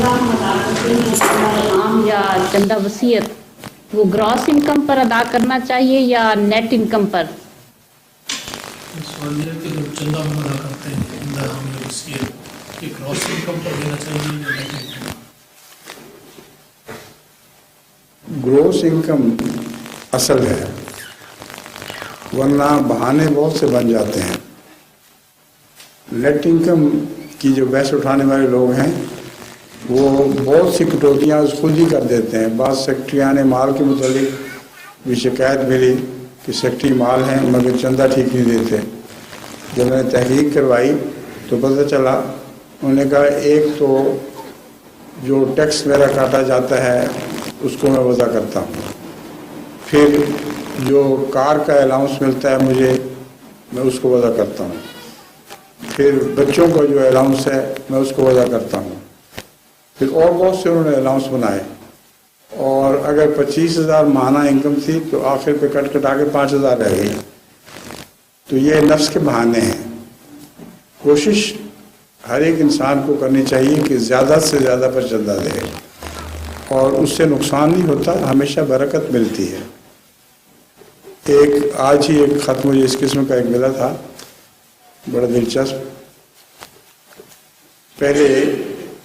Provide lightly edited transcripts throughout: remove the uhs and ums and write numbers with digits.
عام یا چندہ وصیت وہ گراس انکم پر ادا کرنا چاہیے یا نیٹ انکم پر؟ سوال یہ ہے کہ جب چندہ ہم ادا کرتے ہیں چندہ ہم یا وصیت یہ گراس انکم پر دینا چاہیے یا net income per? Gross income اصل ہے، ورنہ بہانے بہت سے بن جاتے ہیں۔ نیٹ انکم کی جو بحث اٹھانے والے لوگ ہیں وہ بہت سی کٹوتیاں خود ہی کر دیتے ہیں۔ بعض سیکٹریاں نے مال کے متعلق بھی شکایت ملی کہ سیکٹری مال ہیں مگر چندہ ٹھیک نہیں دیتے۔ جب میں نے تحقیق کروائی تو پتہ چلا، انہوں نے کہا ایک تو جو ٹیکس میرا کاٹا جاتا ہے اس کو میں وضع کرتا ہوں، پھر جو کار کا الاؤنس ملتا ہے مجھے میں اس کو وضع کرتا ہوں، پھر بچوں کا جو الاؤنس ہے میں اس کو وضع کرتا ہوں، پھر اور بہت سے انہوں نے الاؤنس بنائے، اور اگر 25,000 ماہانہ انکم تھی تو آخر پہ کٹ کٹا کے 5,000 رہ گئی۔ تو یہ نفس کے بہانے ہیں۔ کوشش ہر ایک انسان کو کرنی چاہیے کہ زیادہ سے زیادہ پر چندہ دے، اور اس سے نقصان نہیں ہوتا، ہمیشہ برکت ملتی ہے۔ آج ہی ایک خط مجھے اس قسم کا ایک ملا تھا، بڑا دلچسپ۔ پہلے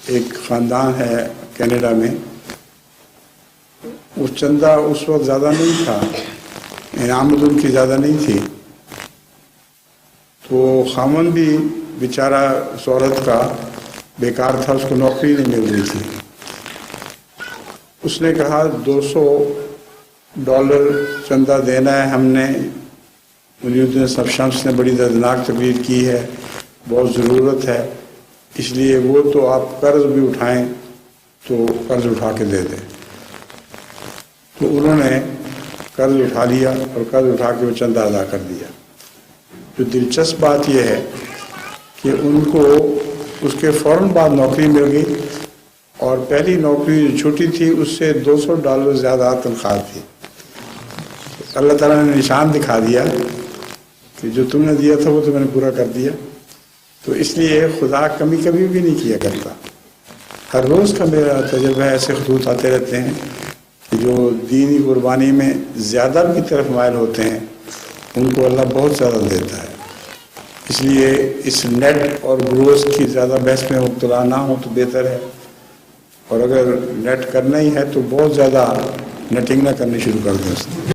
ایک خاندان ہے کینیڈا میں، وہ چندہ اس وقت زیادہ نہیں تھا، آمد ان کی زیادہ نہیں تھی، تو خامن بھی بیچارہ اس عورت کا بیکار تھا، اس کو نوکری نہیں مل رہی تھی۔ اس نے کہا $200 چندہ دینا ہے ہم نے، ولیدین سب شمس نے بڑی دردناک تقریر کی ہے، بہت ضرورت ہے، اس لیے وہ تو آپ قرض بھی اٹھائیں تو قرض اٹھا کے دے دیں۔ تو انہوں نے قرض اٹھا لیا اور قرض اٹھا کے وہ چندہ ادا کر دیا۔ جو دلچسپ بات یہ ہے کہ ان کو اس کے فوراً بعد نوکری مل گئی، اور پہلی نوکری جو چھوٹی تھی اس سے $200 زیادہ تنخواہ تھی۔ اللہ تعالیٰ نے نشان دکھا دیا کہ جو تم نے دیا تھا وہ تو میں نے پورا کر دیا۔ تو اس لیے خدا کمی کبھی بھی نہیں کیا کرتا۔ ہر روز کا میرا تجربہ ایسے خطوط آتے رہتے ہیں کہ جو دینی قربانی میں زیادہ کی طرف مائل ہوتے ہیں ان کو اللہ بہت زیادہ دیتا ہے۔ اس لیے اس نیٹ اور گروس کی زیادہ بحث میں مبتلا نہ ہو تو بہتر ہے، اور اگر نیٹ کرنا ہی ہے تو بہت زیادہ نیٹنگ نہ کرنی شروع کر دیں۔